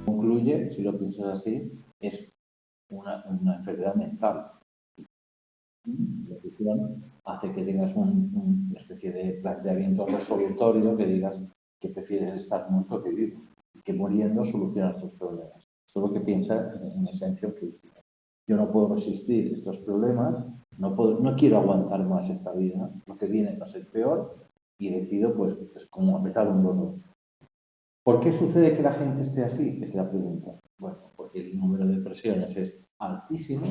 Concluye, si lo piensas así, es una enfermedad mental. La depresión hace que tengas una especie de planteamiento resolutorio que digas que prefieres estar muerto que vivo, que muriendo solucionas tus problemas. Esto es lo que piensa en esencia un suicida. Yo no puedo resistir estos problemas, no quiero aguantar más esta vida, lo que viene va a ser peor y decido pues como apretar un botón. ¿Por qué sucede que la gente esté así? Es la pregunta. Bueno, porque el número de depresiones es altísimo.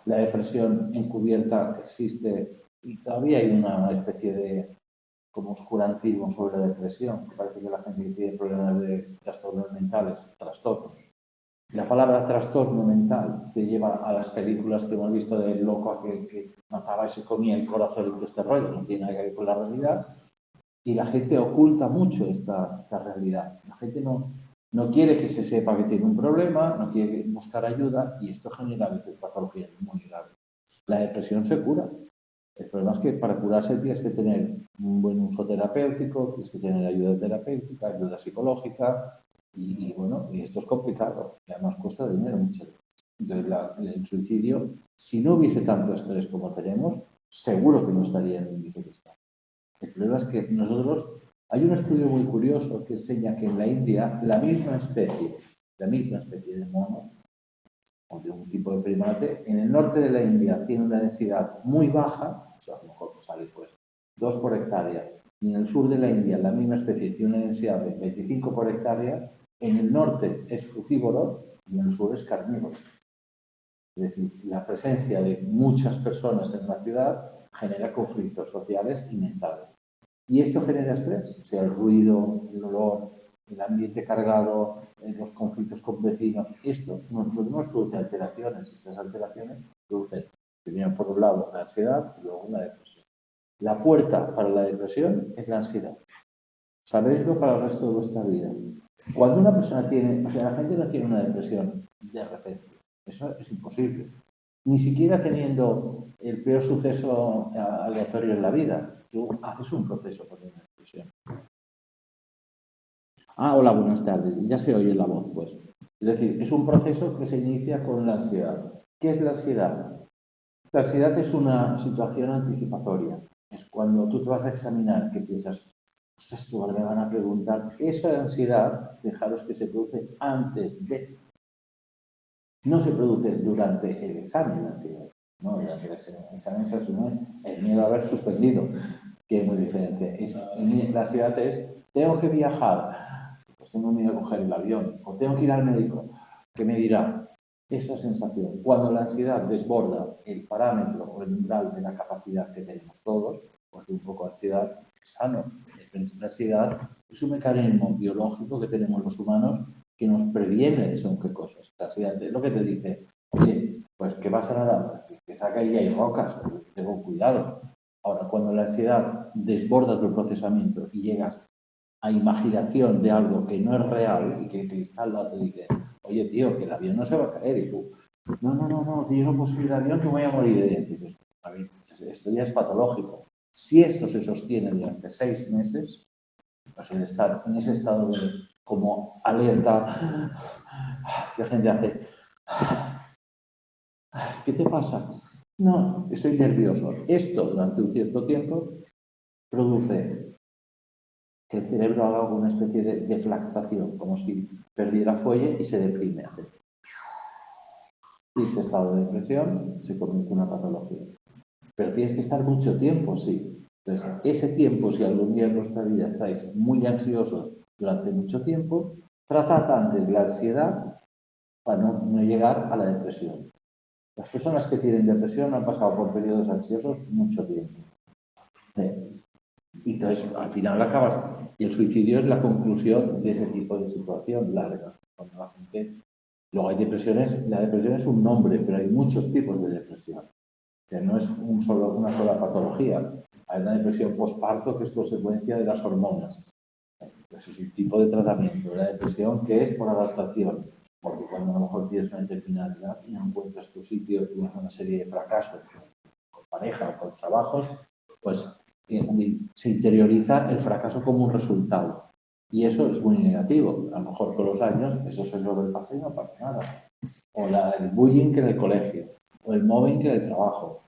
La depresión encubierta existe y todavía hay una especie de como oscurantismo sobre la depresión, que parece que la gente que tiene problemas de trastornos mentales, trastornos. La palabra trastorno mental te lleva a las películas que hemos visto del loco aquel que mataba y se comía el corazón y todo este rollo, no tiene nada que ver con la realidad. Y la gente oculta mucho esta realidad. La gente no quiere que se sepa que tiene un problema, no quiere buscar ayuda y esto genera a veces patologías muy graves. La depresión se cura. El problema es que para curarse tienes que tener un buen uso terapéutico, tienes que tener ayuda terapéutica, ayuda psicológica y bueno, y esto es complicado y además cuesta dinero muchas veces. Entonces el suicidio, si no hubiese tanto estrés como tenemos, seguro que no estaría en el índice que está. El problema es que hay un estudio muy curioso que enseña que en la India la misma especie de monos o de un tipo de primate, en el norte de la India tiene una densidad muy baja, o sea, a lo mejor sale pues 2 por hectárea, y en el sur de la India la misma especie tiene una densidad de 25 por hectárea, en el norte es frugívoro y en el sur es carnívoro. Es decir, la presencia de muchas personas en la ciudad genera conflictos sociales y mentales. Y esto genera estrés, o sea, el ruido, el olor, el ambiente cargado, los conflictos con vecinos. Esto nosotros nos produce alteraciones. Estas alteraciones producen, primero por un lado, la ansiedad y luego la depresión. La puerta para la depresión es la ansiedad. Sabéislo para el resto de vuestra vida. Cuando una persona tiene, o sea, la gente no tiene una depresión de repente. Eso es imposible. Ni siquiera teniendo el peor suceso aleatorio en la vida. Tú haces un proceso por una depresión. Hola, buenas tardes. Ya se oye la voz, pues. Es decir, es un proceso que se inicia con la ansiedad. ¿Qué es la ansiedad? La ansiedad es una situación anticipatoria. Es cuando tú te vas a examinar que piensas, ostras, tú ahora me van a preguntar. Esa ansiedad, dejaros que se produce antes de. No se produce durante el examen, la ansiedad. No, durante el examen se asume el miedo a haber suspendido, que es muy diferente. La ansiedad es, tengo que viajar, pues tengo miedo a coger el avión, o tengo que ir al médico, ¿qué me dirá? Esa sensación. Cuando la ansiedad desborda el parámetro o el umbral de la capacidad que tenemos todos, porque un poco de ansiedad es sano. La ansiedad es un mecanismo biológico que tenemos los humanos que nos previene según qué cosas. La ansiedad es lo que te dice, oye, pues que vas a nadar, que saca ahí hay rocas, tengo cuidado. Ahora, cuando la ansiedad desborda tu procesamiento y llegas a imaginación de algo que no es real y que el cristal te dice, oye, tío, que el avión no se va a caer y tú, no, tío, no puedo subir el avión que voy a morir de dentro. Y dices, a ver, esto ya es patológico. Si esto se sostiene durante 6 meses, pues el estar en ese estado de como alerta, que la gente hace, ¿qué te pasa? No, estoy nervioso. Esto durante un cierto tiempo produce que el cerebro haga una especie de deflactación, como si perdiera fuelle y se deprime. Y ese estado de depresión se convierte en una patología. Pero tienes que estar mucho tiempo, sí. Entonces, ese tiempo, si algún día en vuestra vida estáis muy ansiosos durante mucho tiempo, tratad antes la ansiedad para no llegar a la depresión. Las personas que tienen depresión han pasado por periodos ansiosos mucho tiempo. Y entonces, al final acabas. Y el suicidio es la conclusión de ese tipo de situación larga. Cuando la gente. Luego hay depresiones, la depresión es un nombre, pero hay muchos tipos de depresión. Que no es una sola patología. Hay una depresión postparto que es consecuencia de las hormonas. Eso es un tipo de tratamiento. La depresión que es por adaptación. Porque cuando a lo mejor tienes una determinada edad y no encuentras tu sitio, tienes una serie de fracasos con pareja o con trabajos, pues se interioriza el fracaso como un resultado. Y eso es muy negativo. A lo mejor con los años eso se sobrepasa y no pasa nada. O el bullying en el colegio, o el mobbing en el trabajo.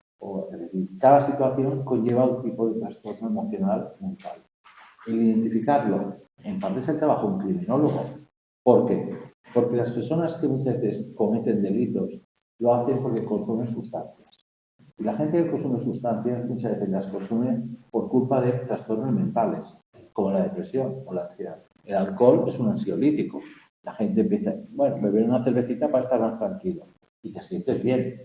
Es decir, cada situación conlleva un tipo de trastorno emocional mental. El identificarlo, en parte es el trabajo de un criminólogo. ¿Por qué? Porque las personas que muchas veces cometen delitos lo hacen porque consumen sustancias. Y la gente que consume sustancias muchas veces las consume por culpa de trastornos mentales, como la depresión o la ansiedad. El alcohol es un ansiolítico. La gente empieza, bueno, beber una cervecita para estar más tranquilo. Y te sientes bien.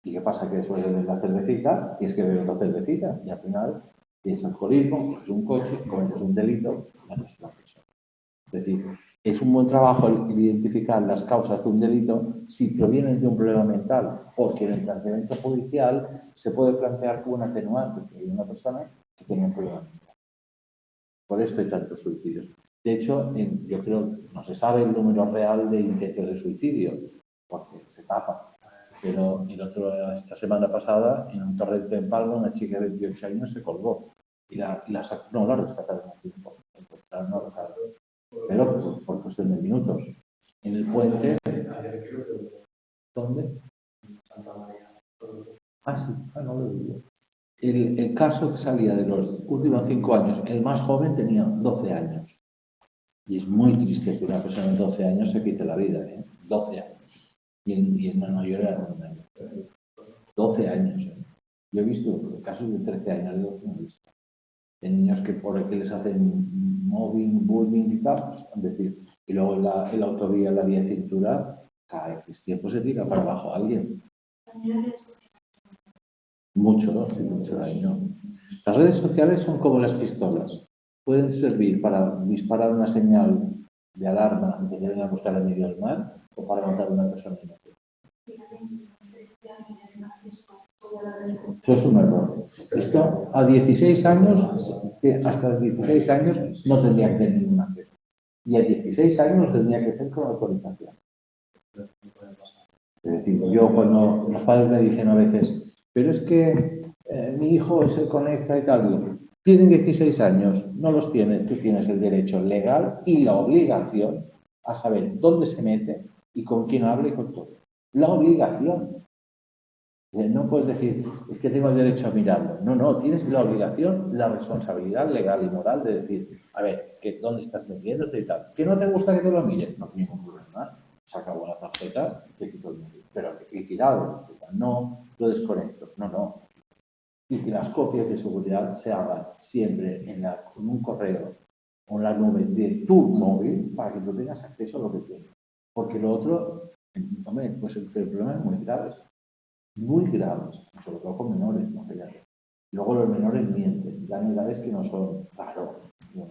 ¿Y qué pasa? Que después de beber la cervecita, tienes que beber otra cervecita. Y al final tienes alcoholismo, coges un coche, cometes un delito, ya no es una persona. Es decir, es un buen trabajo el identificar las causas de un delito si provienen de un problema mental, porque en el planteamiento judicial se puede plantear como un atenuante que hay una persona que tiene un problema mental. Por esto hay tantos suicidios. De hecho, yo creo, no se sabe el número real de intentos de suicidio, porque se tapa. Pero esta semana pasada, en un torrente en Palma, una chica de 28 años se colgó. No la rescataron a tiempo. Pero por cuestión de minutos. En el puente. ¿Dónde? Ah, sí, no lo digo. El caso que salía de los últimos 5 años, el más joven tenía 12 años. Y es muy triste que una persona de 12 años se quite la vida, ¿eh? 12 años. Y el más mayor era 1 año. 12 años. ¿Eh? Yo he visto casos de 13 años, de 12 no he visto. De niños que por el que les hacen mobbing, bullying y tal, pues, es decir, y luego en la autovía, en la vía de cintura, cada X tiempo se tira para abajo a alguien. Mucho, ¿no? Sí, mucho daño. Las redes sociales son como las pistolas. Pueden servir para disparar una señal de alarma de que vengan a buscar al medio del mar o para matar a una persona inocente. Eso es un error. Esto a 16 años, hasta 16 años no tendría que tener ninguna acción. Y a 16 años lo tendría que hacer con autorización. Es decir, yo cuando los padres me dicen a veces, pero es que mi hijo se conecta y tal, tienen 16 años, no los tiene, tú tienes el derecho legal y la obligación a saber dónde se mete y con quién habla y con todo. La obligación. No puedes decir, es que tengo el derecho a mirarlo. No, no, tienes la obligación, la responsabilidad legal y moral de decir, a ver, ¿dónde estás metiéndote y tal? ¿Que no te gusta que te lo mires? No tiene ningún problema. Se acabó la tarjeta y te quito el móvil. Pero he quitado, no lo desconecto. No, no. Y que las copias de seguridad se hagan siempre en un correo o en la nube de tu móvil para que tú tengas acceso a lo que tienes. Porque lo otro, hombre, pues el problema es muy grave. Muy graves, sobre todo con menores, ¿no? Luego los menores mienten, dan edades que no son, claro, no.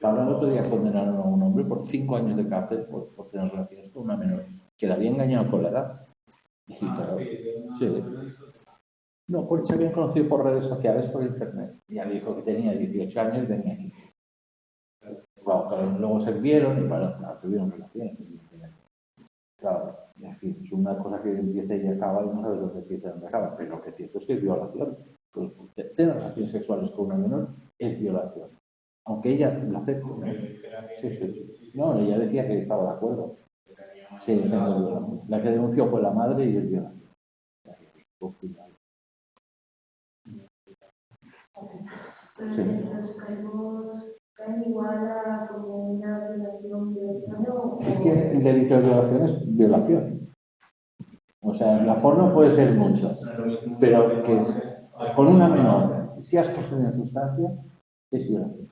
Ahora el otro día condenaron a un hombre por 5 años de cárcel por tener relaciones con una menor, que la había engañado con la edad. Y claro, sí. No, porque se habían conocido por redes sociales, por internet. Y ya dijo que tenía 18 años y venía aquí. Claro, luego se vieron y bueno, tuvieron relaciones. Claro, en fin, es una cosa que empieza y acaba y no sabes dónde empieza y dónde acaba, pero lo que es cierto es que es violación. Pues, tener relaciones sexuales con una menor es violación. Aunque ella lo acepte, ¿no? Sí. No, ella decía que estaba de acuerdo. Sí, es violación. La que denunció fue la madre y es violación. Sí. Es que el delito de violación es violación. O sea, la forma puede ser muchas, pero que con una menor, si has consumido sustancia, es violación.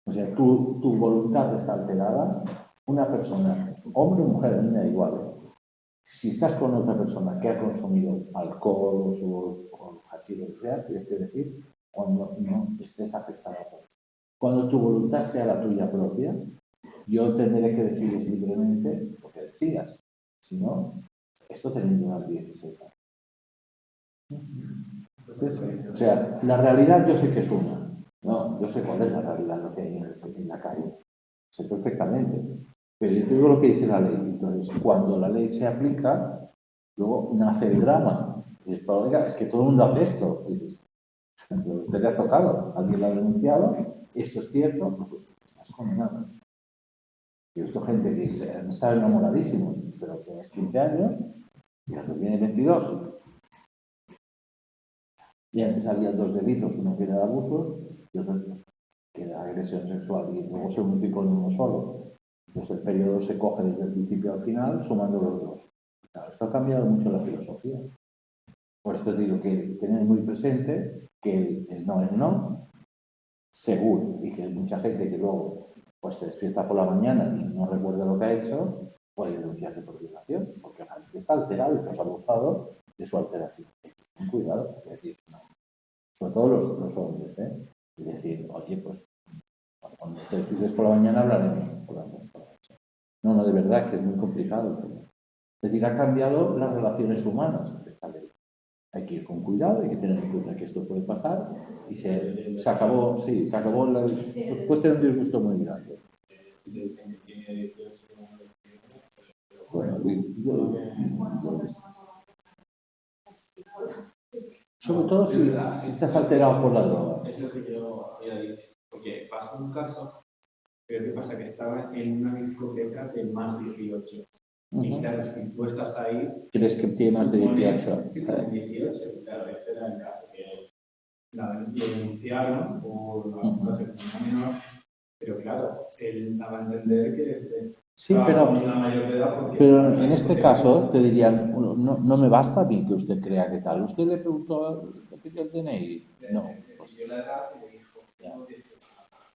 O sea, tu voluntad está alterada. Una persona, hombre o mujer, a mí me da igual. Si estás con otra persona que ha consumido alcohol o hachís, o sea, tienes que decir cuando no estés afectada por eso. Cuando tu voluntad sea la tuya propia, yo tendré que decidir libremente lo que decidas. Si no, esto teniendo unas 16 años. O sea, la realidad yo sé que es una. No, yo sé cuál es la realidad, lo que hay en la calle. Sé perfectamente. Pero yo te digo lo que dice la ley. Entonces, cuando la ley se aplica, luego nace el drama. Y dices, pero, oiga, es que todo el mundo hace esto. Y dices, pero usted le ha tocado, alguien lo ha denunciado, esto es cierto, pues estás condenado. Yo he visto gente que está enamoradísimos, pero tienes 15 años, y a los tiene 22. Y antes había dos delitos, uno que era de abuso y otro que era agresión sexual, y luego se unificó en uno solo. Entonces el periodo se coge desde el principio al final, sumando los dos. Claro, esto ha cambiado mucho la filosofía. Por esto digo que tener muy presente que el no es no, seguro, y que hay mucha gente que luego pues se despierta por la mañana y no recuerda lo que ha hecho, puede denunciarse por violación, porque la gente está alterada y pues ha abusado de su alteración. Ten cuidado, es decir, no. Sobre todo los hombres, ¿eh? Es decir, oye, pues cuando te despiertes por la mañana hablaremos por la noche. No, de verdad que es muy complicado. Es decir, ha cambiado las relaciones humanas esta ley. Hay que ir con cuidado, hay que tener en cuenta que esto puede pasar y se acabó, sí, se acabó, puede tener un disgusto muy grande. Bueno, sobre todo si estás alterado por la droga. Es lo que yo había dicho, porque pasa un caso, pero ¿qué pasa? Que estaba en una discoteca de más 18. Y claro, si tú estás ahí... ¿Crees que tiene más de 18? Sí, de 18, claro, ese era el caso, que lo denunciaron por una cosa menor, pero claro, él daba a entender que sí, pero, una mayor de edad porque pero en este caso te dirían, no me basta bien que usted crea que tal. ¿Usted le preguntó le pidió el DNI? No. Pues, dio la edad y le dijo,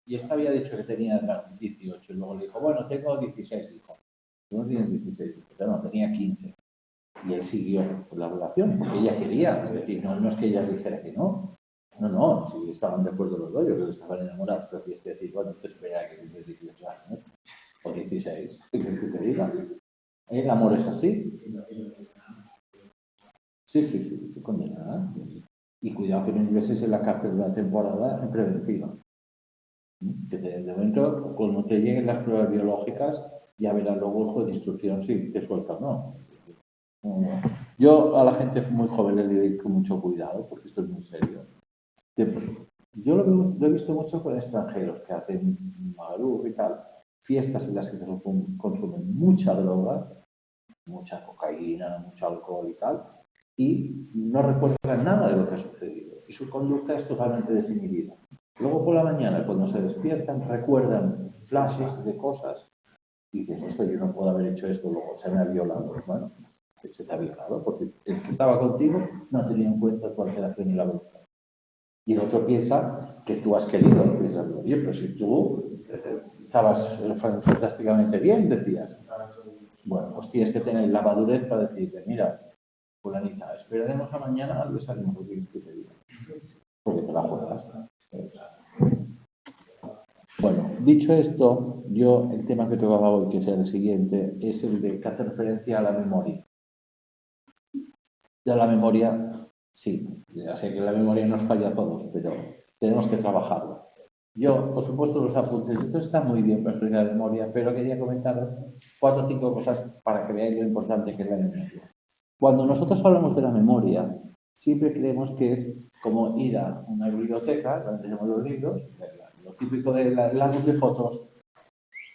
y esta había dicho que tenía 18 y luego le dijo, bueno, tengo 16, dijo. Tú no tienes 16, pero no, tenía 15. Y él siguió la relación porque ella quería, es decir, no es que ella dijera que no. No, si estaban de acuerdo los dos, yo creo que estaban enamorados, pero tienes que decir, bueno, te espera que tienes 18 años o 16, ¿qué quieres que te diga? El amor es así. Sí, te condenará. Y cuidado que no ingreses en la cárcel de una temporada en preventiva. Que de momento, cuando te lleguen las pruebas biológicas, ya verás luego el juez de instrucción si te suelta o no. Yo a la gente muy joven le diré con mucho cuidado, porque esto es muy serio. Yo lo he visto mucho con extranjeros que hacen Magaluf y tal, fiestas en las que se consumen mucha droga, mucha cocaína, mucho alcohol y tal, y no recuerdan nada de lo que ha sucedido. Y su conducta es totalmente desinhibida. Luego por la mañana, cuando se despiertan, recuerdan flashes de cosas y dices, esto yo no puedo haber hecho esto, luego se me ha violado. Bueno, se te ha violado porque el que estaba contigo no tenía en cuenta tu alteración y la voluntad. Y el otro piensa que tú has querido. Piensas, oye, pero si tú estabas fantásticamente bien, decías. Bueno, pues tienes que tener la madurez para decirte, mira, fulanita, esperaremos a mañana, le salimos lo que te diga. Porque te la juegas. Bueno, dicho esto, yo el tema que tocaba hoy, que es el siguiente, es el de que hace referencia a la memoria. Ya la memoria, sí, ya sé que la memoria nos falla a todos, pero tenemos que trabajarla. Yo, por supuesto, los apuntes, esto está muy bien para explicar la memoria, pero quería comentaros 4 o 5 cosas para que veáis lo importante que es la memoria. Cuando nosotros hablamos de la memoria, siempre creemos que es como ir a una biblioteca, donde tenemos los libros, lo típico del álbum de fotos,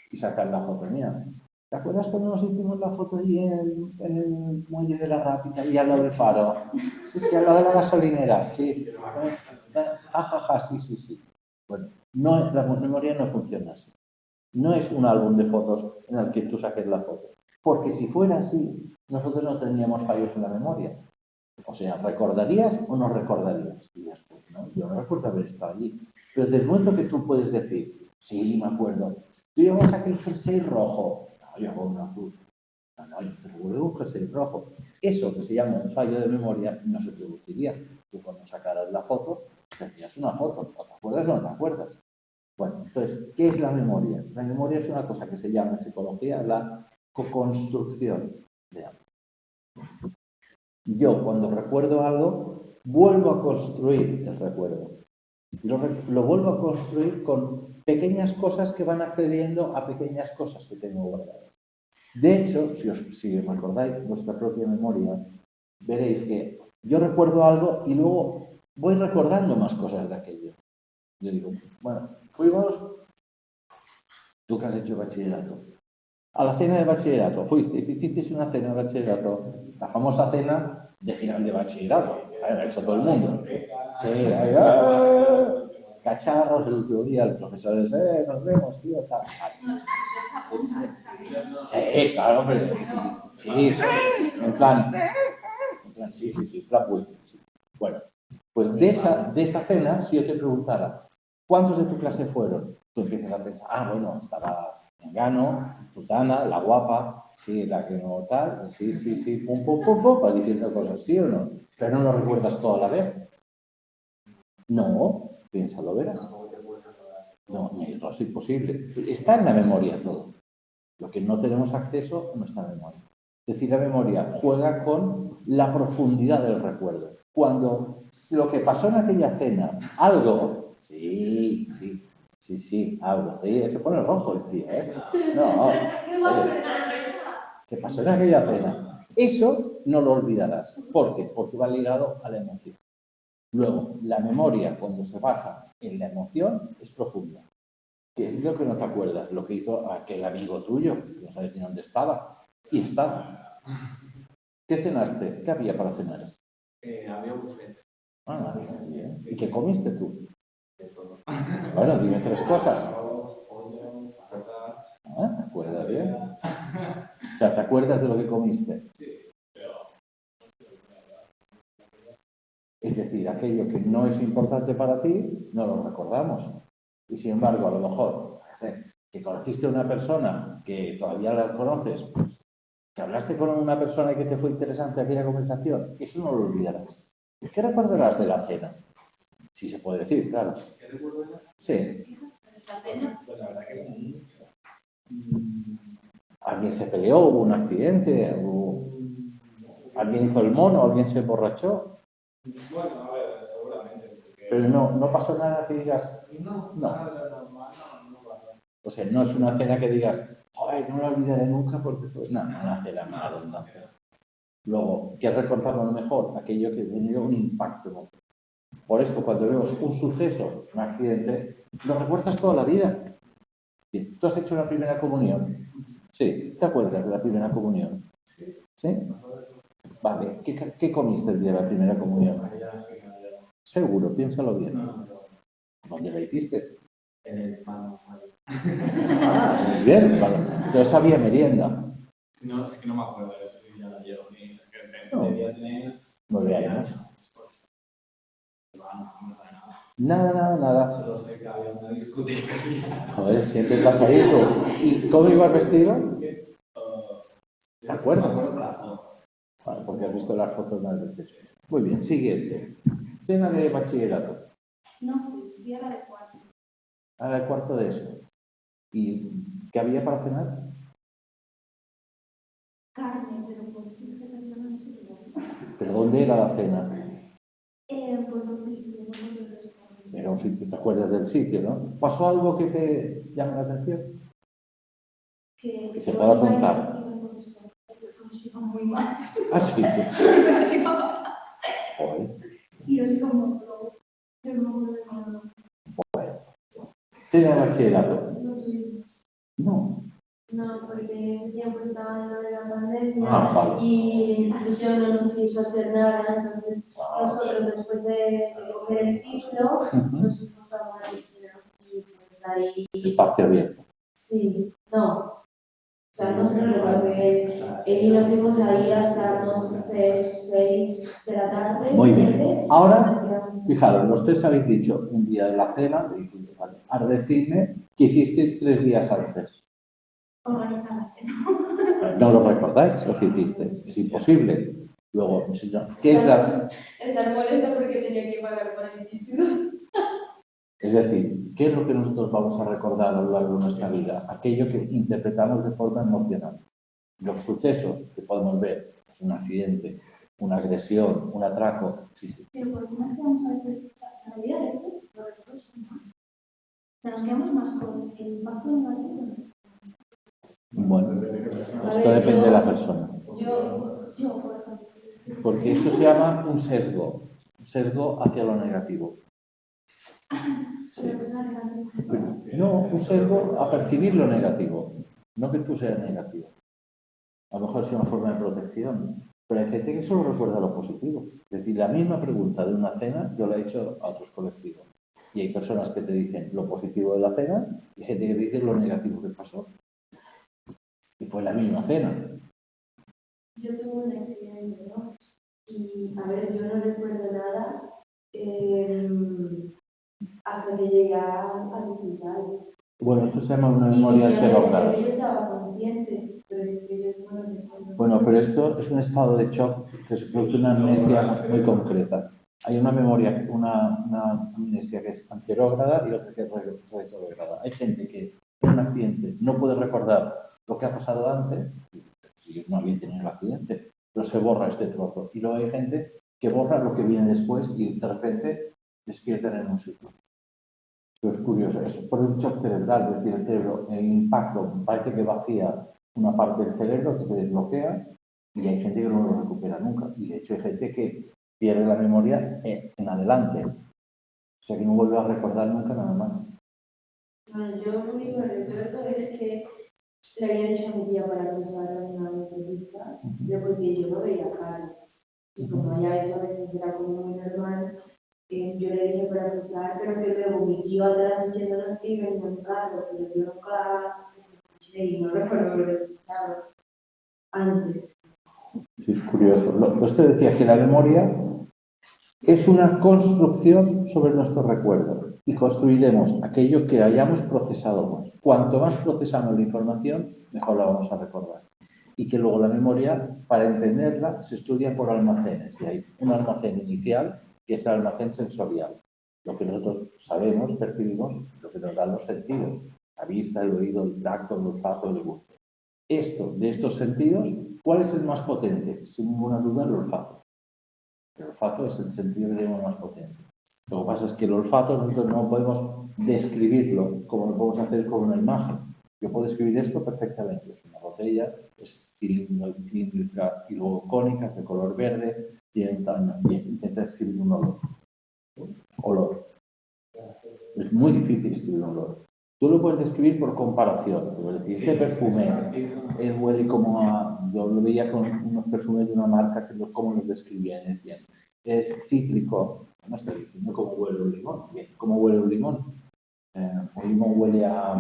y sacar la foto. Mira, ¿te acuerdas cuando nos hicimos la foto allí en el muelle de la Rápida y al lado del faro? Sí, al lado de la gasolinera, sí. Sí. Bueno, no, la memoria no funciona así. No es un álbum de fotos en el que tú saques la foto. Porque si fuera así, nosotros no tendríamos fallos en la memoria. O sea, ¿recordarías o no recordarías? Y después, no, yo no recuerdo haber estado allí. Pero desde el momento que tú puedes decir, sí, me acuerdo, tú llevas aquel jersey rojo, no, yo llevo un azul. No, yo recuerdo un jersey rojo. Eso que se llama un fallo de memoria no se produciría. Tú cuando sacaras la foto, tenías una foto, o te acuerdas o no te acuerdas. Bueno, entonces, ¿qué es la memoria? La memoria es una cosa que se llama en psicología la co-construcción de algo. Yo, cuando recuerdo algo, vuelvo a construir el recuerdo. Y lo vuelvo a construir con pequeñas cosas que van accediendo a pequeñas cosas que tengo guardadas. De hecho, si os recordáis vuestra propia memoria, veréis que yo recuerdo algo y luego voy recordando más cosas de aquello. Yo digo, bueno, Fuimos, tú que has hecho bachillerato, a la cena de bachillerato, hicisteis una cena de bachillerato, la famosa cena de final de bachillerato, la ha hecho todo el mundo. Sí, cacharros, el último día, el profesor dice, nos vemos, tío, tal. Sí, claro, pero sí, en plan, sí, plan bueno. Sí. Bueno, pues de esa cena, si yo te preguntara, ¿cuántos de tu clase fueron? Tú empiezas a pensar, bueno, estaba Engano, Tutana, la guapa, sí, la que no tal, sí, pum, vas diciendo cosas, ¿sí o no? Pero no lo recuerdas todo a la vez. No, piénsalo, verás. No, es imposible. Está en la memoria todo. Lo que no tenemos acceso a nuestra memoria. Es decir, la memoria juega con la profundidad del recuerdo. Cuando lo que pasó en aquella cena, algo, sí, algo, sí, se pone rojo el tío, ¿eh? No, ¿qué pasó en aquella cena? Eso no lo olvidarás. ¿Por qué? Porque va ligado a la emoción. Luego, la memoria, cuando se basa en la emoción, es profunda. ¿Qué es lo que no te acuerdas? Lo que hizo aquel amigo tuyo, no sabes ni dónde estaba. Y estaba. ¿Qué cenaste? ¿Qué había para cenar? Había un buffet. Muy bien. ¿Y qué comiste tú? Bueno, dime 3 cosas. ¿Te acuerdas bien? O sea, ¿te acuerdas de lo que comiste? Sí, pero... Es decir, aquello que no es importante para ti, no lo recordamos. Y sin embargo, a lo mejor, que conociste a una persona que todavía la conoces, pues, que hablaste con una persona y que te fue interesante aquella conversación, eso no lo olvidarás. ¿Qué recordarás de la cena? Si se puede decir, claro. ¿Qué recuerdo? Sí. ¿La cena? Pues la verdad que era mucho. ¿Alguien se peleó? ¿Hubo un accidente? ¿Alguien hizo el mono? ¿Alguien se emborrachó? Bueno, a ver, seguramente. Porque... Pero no pasó nada que digas... No, nada de lo normal no pasó. O sea, no es una cena que digas, joder, no la olvidaré nunca porque fue... No, una cena mala onda. Luego, ¿qué recordamos a lo mejor? Aquello que ha tenido un impacto emocional. Por esto, cuando vemos un suceso, un accidente, lo recuerdas toda la vida. Bien. ¿Tú has hecho la primera comunión? Sí. ¿Te acuerdas de la primera comunión? ¿Sí? Vale. ¿Qué comiste el día de la primera comunión? Seguro, piénsalo bien. ¿Dónde la hiciste? En el pan. Muy bien. Vale. Entonces había merienda. No, es que no me acuerdo de eso. Ya la llevo. Es que debía tener 9 años. Nada. Nada. Solo sé que había una discoteca. Joder, siempre estás ahí tú. ¿Y cómo ibas vestido? ¿Te acuerdas? Vale, porque has visto las fotos más veces. Muy bien, siguiente. Cena de bachillerato. No, día de cuarto. Ahora el cuarto de eso. ¿Y qué había para cenar? Carne, pero por si vegetariana no sé qué. ¿Pero dónde era la cena? En Puerto Rico, no me acuerdo. Era un sitio, te acuerdas del sitio, ¿no? ¿Pasó algo que te llame la atención? Que se pueda contar. Muy mal. Ah, sí. Joder. Y yo soy como, pero no me acuerdo de nada. Cena de bachillerato. No tuvimos. No. No, porque en ese tiempo estaba en lo de la pandemia Vale. y la institución no nos quiso hacer nada, entonces nosotros después de coger el título nos fuimos a una piscina y pues ahí... Espacio abierto. Sí, no. O sea, no se lo ve. Y nos fuimos ahí hasta, no sé, 6 de la tarde. Muy bien. Ahora, fijaros, los 3 habéis dicho un día de la cena, vale. Ahora decidme qué hicisteis 3 días antes. Organizar la cena. ¿No lo recordáis lo que hicisteis? Es imposible. Luego, ¿qué es la...? Estar molesta porque tenía que pagar por el título. Es decir, ¿qué es lo que nosotros vamos a recordar a lo largo de nuestra vida? Aquello que interpretamos de forma emocional. Los sucesos que podemos ver, pues un accidente, una agresión, un atraco. Sí. Pero por qué nos quedamos a veces, la vida de veces, lo recuerdo más. O sea, nos quedamos más con el impacto negativo. Bueno, esto depende de la persona. Yo, por ejemplo. Porque esto se llama un sesgo hacia lo negativo. Sí. un sesgo a percibir lo negativo, no que tú seas negativo. A lo mejor es una forma de protección, pero hay gente que solo recuerda lo positivo. Es decir, la misma pregunta de una cena yo la he hecho a otros colectivos. Y hay personas que te dicen lo positivo de la cena y gente que te dice lo negativo que pasó. Y fue la misma cena. Yo tuve un accidente, ¿no? Y, a ver, yo no recuerdo nada hasta que llegué al hospital. Bueno, esto se llama una Y memoria ya me decía heterógrada. que yo estaba consciente, pero es que yo no recuerdo. Bueno, pero esto es un estado de shock que se produce una amnesia muy concreta. Hay una memoria, una amnesia que es anterógrada y otra que es retrógrada. Hay gente que en un accidente no puede recordar lo que ha pasado antes, si no había tenido el accidente, pero se borra este trozo. Y luego hay gente que borra lo que viene después y de repente despiertan en un sitio. Esto es curioso, es por un shock cerebral, es decir, el cerebro, el impacto parece que vacía una parte del cerebro que se desbloquea y hay gente que no lo recupera nunca. Y de hecho hay gente que pierde la memoria en adelante. O sea que no vuelve a recordar nunca nada más. Bueno, yo lo único que recuerdo es que le había dicho a mi tía para cruzar una autopista, pero porque yo no veía carros. Y como ya eso a veces era como muy normal, yo le dije para cruzar, pero que luego mi tío atrás diciéndonos que iba en un carro, pero yo nunca y no recuerdo haberlo escuchado antes. Sí, es curioso. Usted decía que la memoria es una construcción sobre nuestros recuerdos y construiremos aquello que hayamos procesado más. Cuanto más procesamos la información, mejor la vamos a recordar. Y que luego la memoria, para entenderla, se estudia por almacenes. Y hay un almacén inicial que es el almacén sensorial. Lo que nosotros sabemos, percibimos, lo que nos dan los sentidos. La vista, el oído, el tacto, el olfato, el gusto. De estos sentidos, ¿cuál es el más potente? Sin ninguna duda, el olfato. El olfato es el sentido que tenemos más potente. Lo que pasa es que el olfato nosotros no podemos describirlo como lo podemos hacer con una imagen. Yo puedo escribir esto perfectamente. Es una botella, es cilíndrica y luego cónica, es de color verde, tiene un tamaño. Bien, intenta escribir un olor. Olor. Es muy difícil escribir un olor. Tú lo puedes describir por comparación. Es decir, este perfume, él huele como a... Yo lo veía con unos perfumes de una marca que cómo los describían. Decían, es cítrico. No estoy diciendo cómo huele un limón. Bien, ¿cómo huele un limón? Un limón huele a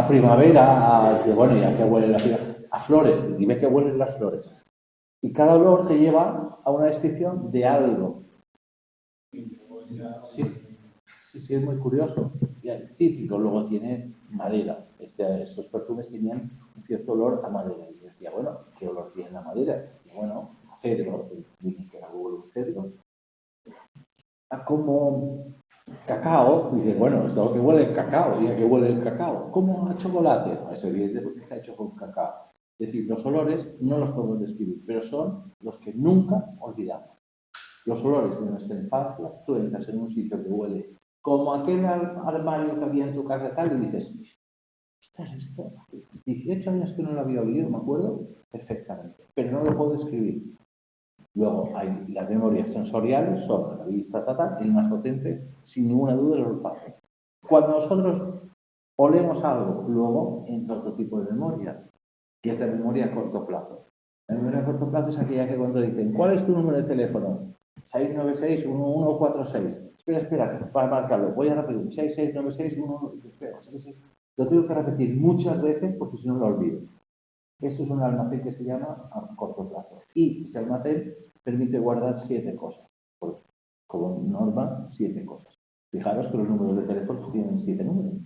primavera, bueno, ya que huele la primavera, a flores. Dime que huelen las flores. Y cada olor te lleva a una descripción de algo. Sí, es muy curioso. Y el cítrico luego tiene madera. Estos perfumes tenían un cierto olor a madera. Y yo decía, bueno, ¿qué olor tiene la madera? Y bueno, a cedro. Dije que era un cedro. Como cacao. Dice, bueno, es lo que huele el cacao. Dice que huele el cacao. Como a chocolate. No, es evidente porque está hecho con cacao. Es decir, los olores no los podemos describir, pero son los que nunca olvidamos. Los olores de nuestra infancia, tú entras en un sitio que huele como aquel armario que había en tu casa tal y dices, ostras, esto, 18 años que no lo había oído, me acuerdo perfectamente, pero no lo puedo escribir. Luego hay las memorias sensoriales, son la vista, el más potente, sin ninguna duda, el olfato. Cuando nosotros olemos algo, luego entra otro tipo de memoria, que es la memoria a corto plazo. La memoria a corto plazo es aquella que cuando dicen, ¿cuál es tu número de teléfono? 696-1146. Espera, para marcarlo. Voy a repetir. 6696-1146. Espera, 66. Lo tengo que repetir muchas veces porque si no lo olvido. Esto es un almacén que se llama a corto plazo. Y ese almacén permite guardar 7 cosas. Como norma, 7 cosas. Fijaros que los números de teléfono tienen 7 números.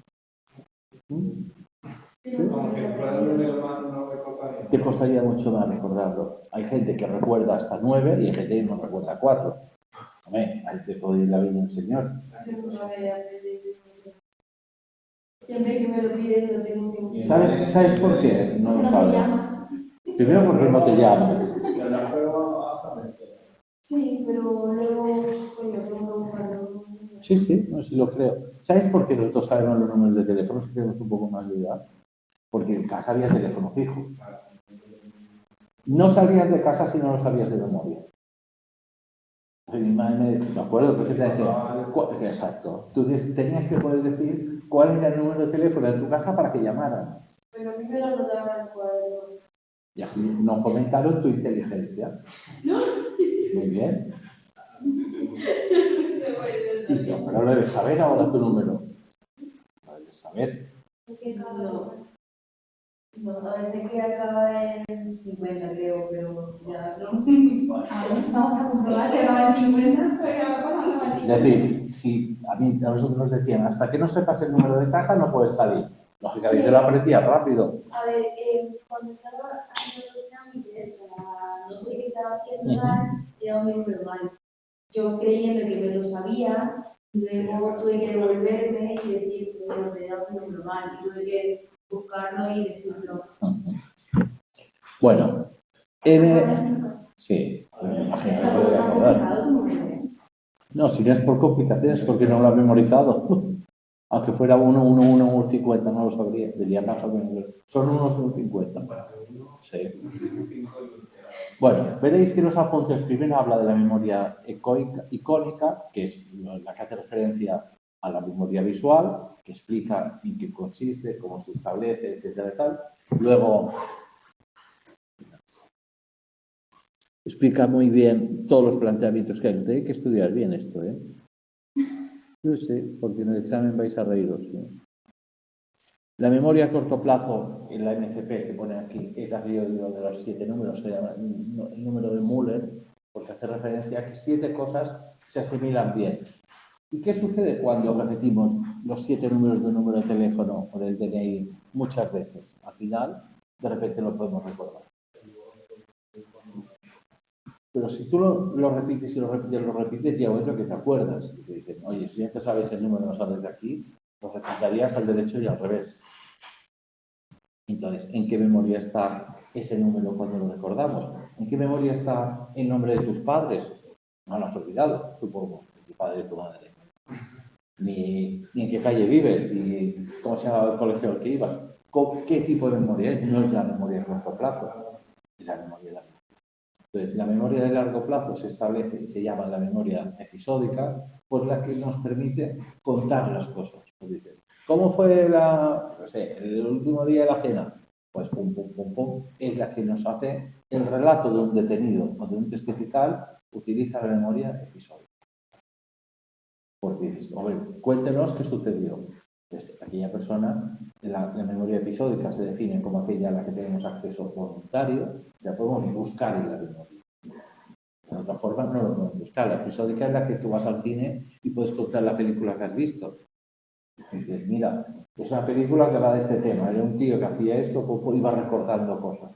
Te costaría mucho más recordarlo. Hay gente que recuerda hasta 9 y hay gente que no recuerda 4. Hombre, ahí te puede ir la vida del Señor. Siempre que me lo piden lo tengo que... ¿Sabes por qué no lo sabes? Primero porque no te llamas. Sí, pero luego, coño, tengo que buscarlo. Sí, no sé si lo creo. ¿Sabes por qué nosotros sabemos los números de teléfonos que tenemos un poco más de edad? Porque en casa había teléfono fijo. No salías de casa si no lo sabías de memoria. Mi madre me acuerdo que te decía, exacto, tú tenías que poder decir cuál era el número de teléfono de tu casa para que llamaran. Pero a mí me lo notaban en el cuaderno. Y así no fomentaron tu inteligencia. Muy bien. Pero lo debes saber ahora tu número. Lo debes saber. No. No, a veces que acaba en 50, creo, pero ya no. Vamos a comprobar si acaba en 50, pero acaba en Es decir, si a nosotros nos decían, hasta que no sepas el número de casa no puedes salir. Lógicamente yo lo aprendía rápido. A ver, cuando estaba haciendo los trámites para no sé qué estaba haciendo mal, era un número mal. Yo creyendo que me lo sabía, luego tuve que devolverme y decir que no era un número mal. Y tuve que buscarlo y decirlo. Bueno, sí, me imagino que puede acordar. No, si no es por complicaciones, porque no lo ha memorizado. Aunque fuera 1, 1, 1, 1, 50, no lo sabría. Diría más o menos. Son unos 1, 50. Sí. Bueno, veréis que los apuntes primero habla de la memoria icónica, que es la que hace referencia a la memoria visual, que explica en qué consiste, cómo se establece, etcétera y tal. Luego explica muy bien todos los planteamientos que hay. Tenéis que estudiar bien esto, ¿eh? Yo sé, porque en el examen vais a reíros, ¿eh? La memoria a corto plazo, en la MCP que pone aquí, es la que yo digo de los 7 números, se llama el número de Müller, porque hace referencia a que 7 cosas se asimilan bien. ¿Y qué sucede cuando repetimos los 7 números de un número de teléfono o del DNI muchas veces? Al final, de repente lo podemos recordar. Pero si tú lo repites y lo repites, llega un momento que te acuerdas. Y te dicen, oye, si ya te sabes el número, no sabes de aquí, lo recitarías al derecho y al revés. Entonces, ¿en qué memoria está ese número cuando lo recordamos? ¿En qué memoria está el nombre de tus padres? No lo has olvidado, supongo, de tu padre y de tu madre. Ni en qué calle vives, ni cómo se llama el colegio al que ibas. ¿Qué tipo de memoria es? No es la memoria a corto plazo, es la memoria de largo plazo. Entonces, la memoria de largo plazo se establece y se llama la memoria episódica, pues la que nos permite contar las cosas. Pues dices, ¿cómo fue el último día de la cena? Pues pum, pum, pum, pum, es la que nos hace el relato de un detenido o de un testifical, utiliza la memoria episódica. Porque dices, cuéntenos qué sucedió. Entonces, aquella persona, la memoria episódica se define como aquella a la que tenemos acceso voluntario, o sea, podemos buscar en la memoria. De otra forma, no lo podemos buscar. La episódica es la que tú vas al cine y puedes contar la película que has visto. Y dices, mira, es una película que va de este tema. Era un tío que hacía esto, iba recordando cosas.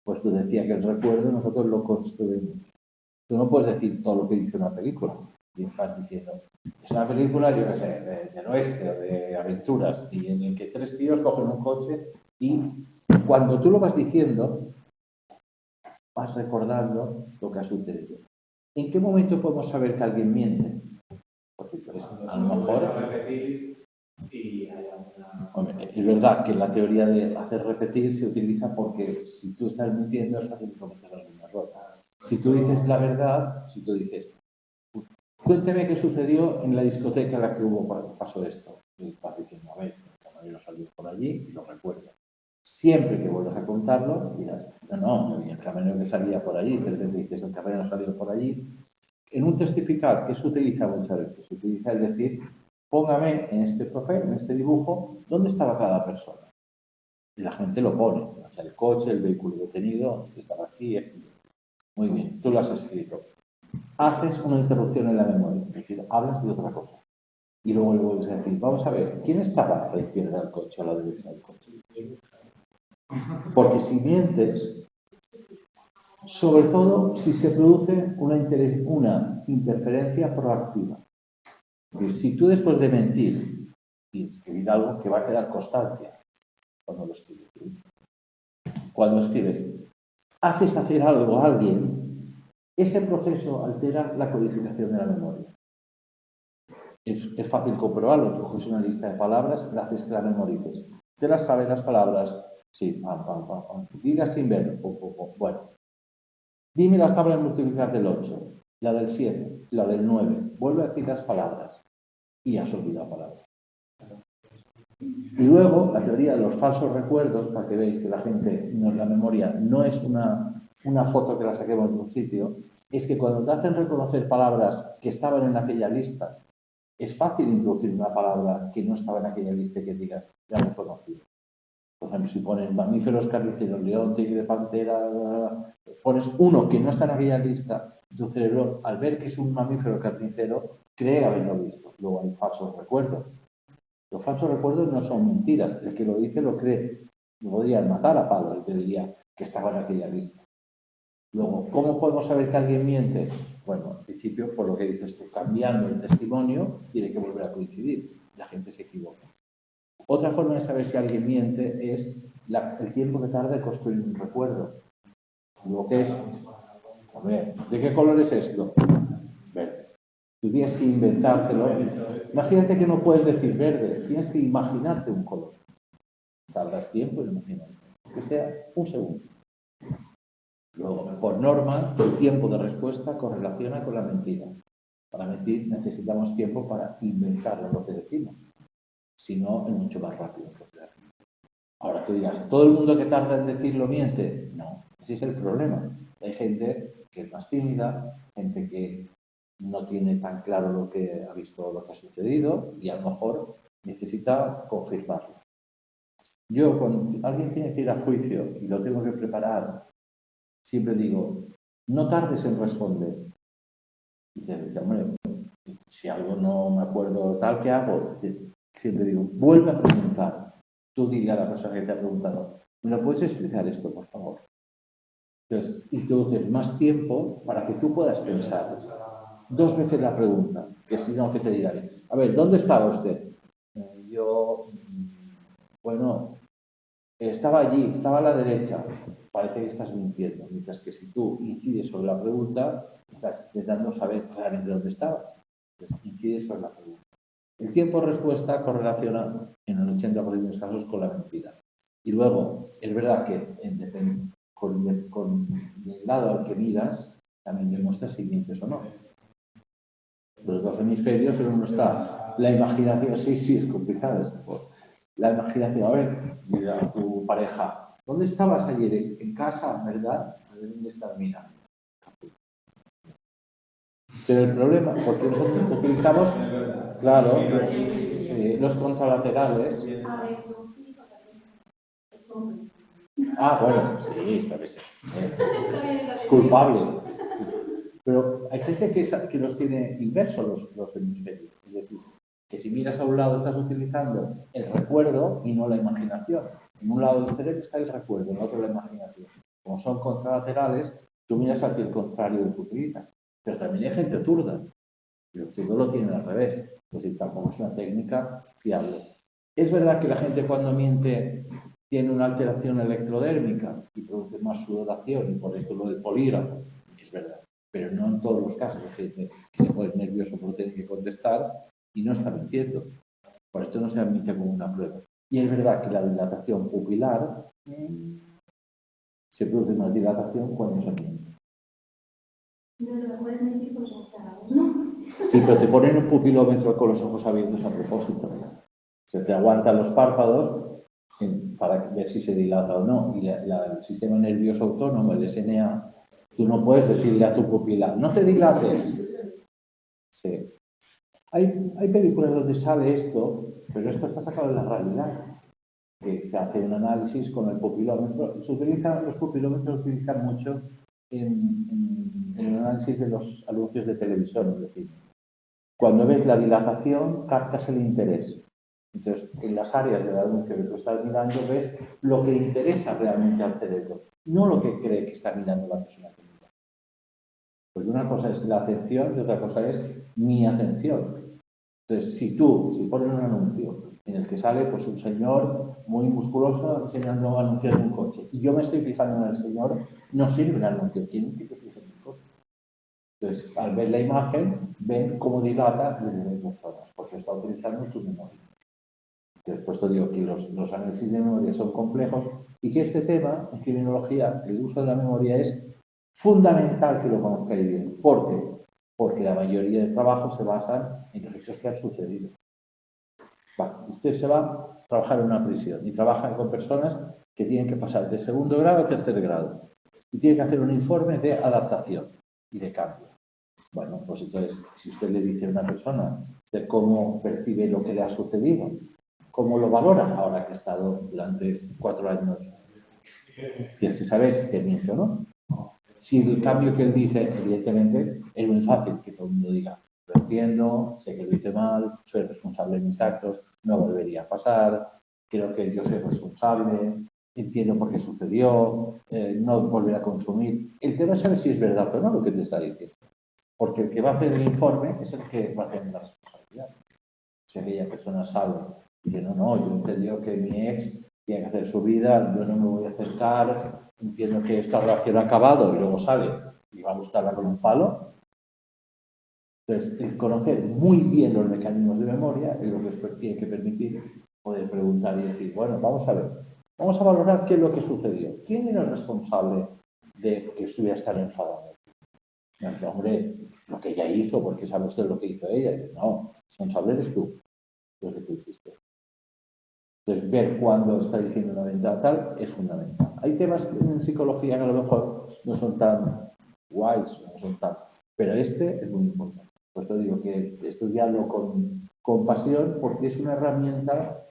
Pues tú decías que el recuerdo nosotros lo construimos. Tú no puedes decir todo lo que dice una película. Y estás diciendo, es una película, yo qué sé, del oeste o de aventuras, y en el que 3 tíos cogen un coche y cuando tú lo vas diciendo, vas recordando lo que ha sucedido. ¿En qué momento podemos saber que alguien miente? Porque entonces, a lo mejor... Hombre, es verdad que la teoría de hacer repetir se utiliza porque si tú estás mintiendo es fácil cometer algún error. Si tú dices la verdad, si tú dices, cuénteme qué sucedió en la discoteca en la que pasó esto. Y estás diciendo, a ver, el camarero salió por allí y lo recuerdo. Siempre que vuelvas a contarlo, dirás, no, el camarero que salía por allí, entonces dices, el camarero salió por allí. En un testificar, ¿qué se utiliza muchas veces? Se utiliza el decir, póngame en este papel, en este dibujo, dónde estaba cada persona. Y la gente lo pone, o sea, el coche, el vehículo detenido, este estaba aquí, aquí. Muy bien, tú lo has escrito. Haces una interrupción en la memoria, es decir, hablas de otra cosa. Y luego le vuelves a decir, vamos a ver, ¿quién estaba a la izquierda del coche o a la derecha del coche? Porque si mientes, sobre todo si se produce una interferencia proactiva. Si tú después de mentir y escribir algo que va a quedar constancia cuando lo escribes, haces hacer algo a alguien, ese proceso altera la codificación de la memoria. Es fácil comprobarlo. Tú coges una lista de palabras, la haces que la memorices. ¿Te las sabes las palabras? Sí, pam, pam, pam, pam. Dilas sin ver. Pum, pum, pum. Bueno. Dime las tablas multiplicadas del 8. la del 7, la del 9. Vuelve a decir las palabras y has olvidado palabras. Y luego, la teoría de los falsos recuerdos, para que veáis que la gente, la memoria no es una foto que la saquemos de un sitio, es que cuando te hacen reconocer palabras que estaban en aquella lista, es fácil introducir una palabra que no estaba en aquella lista y que digas, ya me he conocido. Por ejemplo, si pones mamíferos carníceros, león, tigre, pantera, pones uno que no está en aquella lista, tu cerebro, al ver que es un mamífero carnicero, cree haberlo visto. Luego hay falsos recuerdos. Los falsos recuerdos no son mentiras. El que lo dice lo cree. No podrían matar a Pablo, el que diría que estaba en aquella lista. Luego, ¿cómo podemos saber que alguien miente? Bueno, al principio, por lo que dices tú, cambiando el testimonio, tiene que volver a coincidir. La gente se equivoca. Otra forma de saber si alguien miente es el tiempo que tarda en construir un recuerdo. Lo que es, a ver, ¿de qué color es esto? Verde. Tú tienes que inventártelo. Imagínate que no puedes decir verde, tienes que imaginarte un color. Tardas tiempo en imaginarte, que sea un segundo. Luego, por norma, el tiempo de respuesta correlaciona con la mentira. Para mentir necesitamos tiempo para inventar lo que decimos. Si no, es mucho más rápido. Ahora tú dirás, ¿todo el mundo que tarda en decirlo miente? No, ese es el problema. Hay gente que es más tímida, gente que no tiene tan claro lo que ha visto, lo que ha sucedido y a lo mejor necesita confirmarlo. Yo, cuando alguien tiene que ir a juicio y lo tengo que preparar, siempre digo, no tardes en responder. Y dice, hombre, si algo no me acuerdo tal, ¿qué hago? Siempre digo, vuelve a preguntar. Tú digas a la persona que te ha preguntado, ¿me lo puedes explicar esto, por favor? Entonces, introduces más tiempo para que tú puedas pensar 2 veces la pregunta, que si no, que te dirán, a ver, ¿dónde estaba usted? Yo, bueno, estaba allí, estaba a la derecha. Parece que estás mintiendo, mientras que si tú incides sobre la pregunta, estás intentando saber claramente dónde estabas. Entonces, incides sobre la pregunta. El tiempo de respuesta correlaciona en el 80% de los casos con la mentira. Y luego, es verdad que con el lado al que miras, también demuestras si mientes o no. Los 2 hemisferios, pero no está la imaginación. Sí, es complicado esto. La imaginación, a ver, mira a tu pareja, ¿dónde estabas ayer? En casa, ¿verdad? A ver dónde estás mirando. Pero el problema, porque nosotros utilizamos, claro, los contralaterales. Ah, bueno, sí, esta vez es culpable. Pero hay gente que los tiene inversos los hemisferios. Es decir, que si miras a un lado estás utilizando el recuerdo y no la imaginación. En un lado del cerebro está el recuerdo, en el otro la imaginación. Como son contralaterales, tú miras hacia el contrario de lo que utilizas. Pero también hay gente zurda. Y los zurdos lo tienen al revés. Es decir, tampoco es una técnica fiable. Es verdad que la gente cuando miente tiene una alteración electrodérmica y produce más sudoración y por esto lo del polígrafo. Es verdad. Pero no en todos los casos. Hay gente que se pone nervioso porque tiene que contestar y no está mintiendo. Por esto no se admite como una prueba. Y es verdad que la dilatación pupilar se produce más dilatación cuando se miente. No puedes mentir con los ojos cerrados, ¿no? Sí, pero te ponen un pupilómetro con los ojos abiertos a propósito. Se te aguantan los párpados para ver si se dilata o no. Y el sistema nervioso autónomo, el SNA, tú no puedes decirle a tu pupila, no te dilates. Sí. Hay películas donde sale esto, pero esto está sacado de la realidad. Que se hace un análisis con el pupilómetro. Los pupilómetros se utilizan mucho en el análisis de los anuncios de televisión, es decir, cuando ves la dilatación, captas el interés. Entonces, en las áreas del anuncio que tú estás mirando, ves lo que interesa realmente al cerebro, no lo que cree que está mirando la persona que mira. Porque una cosa es la atención y otra cosa es mi atención. Entonces, si pones un anuncio en el que sale pues, un señor muy musculoso enseñando a anunciar un coche, y yo me estoy fijando en el señor, no sirve el anuncio, quieren que te fijes en el coche. Entonces, al ver la imagen, ven cómo dilata de diferentes zonas, porque está utilizando tu memoria. Después te digo que los análisis de memoria son complejos y que este tema, en criminología, el uso de la memoria es fundamental que lo conozcáis bien, porque porque la mayoría de trabajos se basan en hechos que han sucedido. Vale, usted se va a trabajar en una prisión y trabaja con personas que tienen que pasar de segundo grado a tercer grado y tienen que hacer un informe de adaptación y de cambio. Bueno, pues entonces, si usted le dice a una persona de cómo percibe lo que le ha sucedido, cómo lo valora ahora que ha estado durante 4 años, tienes que saber si te miente o no. Si el cambio que él dice, evidentemente, es muy fácil que todo el mundo diga, lo entiendo, sé que lo hice mal, soy responsable de mis actos, no volvería a pasar, creo que yo soy responsable, entiendo por qué sucedió, no volveré a consumir. El tema es saber si es verdad o no lo que te está diciendo. Porque el que va a hacer el informe es el que va a tener la responsabilidad. Si aquella persona sabe, dice, no, yo entendí que mi ex tiene que hacer su vida, yo no me voy a acercar, entiendo que esta relación ha acabado y luego sale y va a buscarla con un palo. Entonces, el conocer muy bien los mecanismos de memoria es lo que después tiene que permitir poder preguntar y decir, bueno, vamos a ver, vamos a valorar qué es lo que sucedió. ¿Quién era el responsable de que estuviera tan enfadado? Me dice, hombre, lo que ella hizo, porque sabe usted lo que hizo ella. Y dice, no, responsable eres tú, lo que tú hiciste. Entonces, ver cuándo está diciendo una verdad tal es fundamental. Hay temas en psicología que a lo mejor no son tan guays, no son tan... Pero este es muy importante. Por esto digo que estudiarlo con pasión porque es una herramienta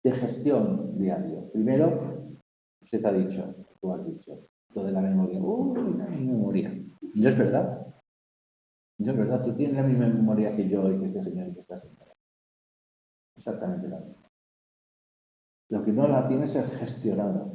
de gestión diario. Primero, usted ha dicho, tú has dicho, lo de la memoria. Uy, la memoria. No es verdad. No es verdad, tú tienes la misma memoria que yo y que este señor y que está sentado. Exactamente la misma. Lo que no la tienes es gestionada.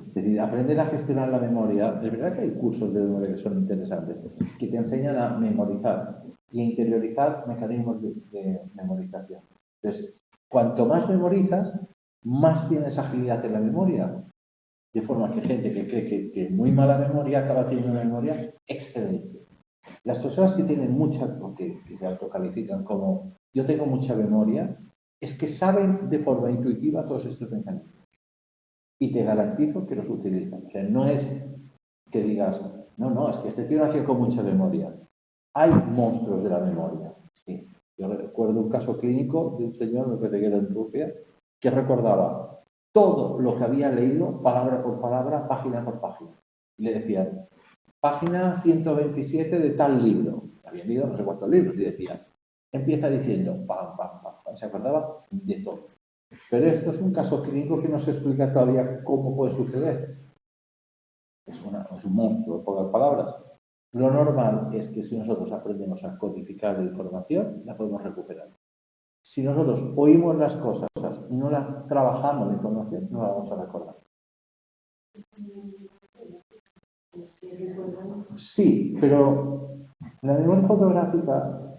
Es decir, aprender a gestionar la memoria. Es verdad que hay cursos de memoria que son interesantes, que te enseñan a memorizar y a interiorizar mecanismos de memorización. Entonces, cuanto más memorizas, más tienes agilidad en la memoria. De forma que gente que cree que tiene muy mala memoria acaba teniendo una memoria excelente. Las personas que tienen mucha, o que se autocalifican como yo tengo mucha memoria, es que saben de forma intuitiva todos estos mecanismos. Y te garantizo que los utilizan. O sea, no es que digas, no, es que este tío nació con mucha memoria. Hay monstruos de la memoria. Sí. Yo recuerdo un caso clínico de un señor, me parece que era en Rusia, que recordaba todo lo que había leído, palabra por palabra, página por página. Y le decían, página 127 de tal libro. Había leído no sé cuántos libros y decía, empieza diciendo, pam, pam, pam, pam. Se acordaba de todo. Pero esto es un caso clínico que no se explica todavía cómo puede suceder. Es un monstruo, en pocas palabras. Lo normal es que si nosotros aprendemos a codificar la información, la podemos recuperar. Si nosotros oímos las cosas y no las trabajamos la información, no la vamos a recordar. Sí, pero la memoria fotográfica,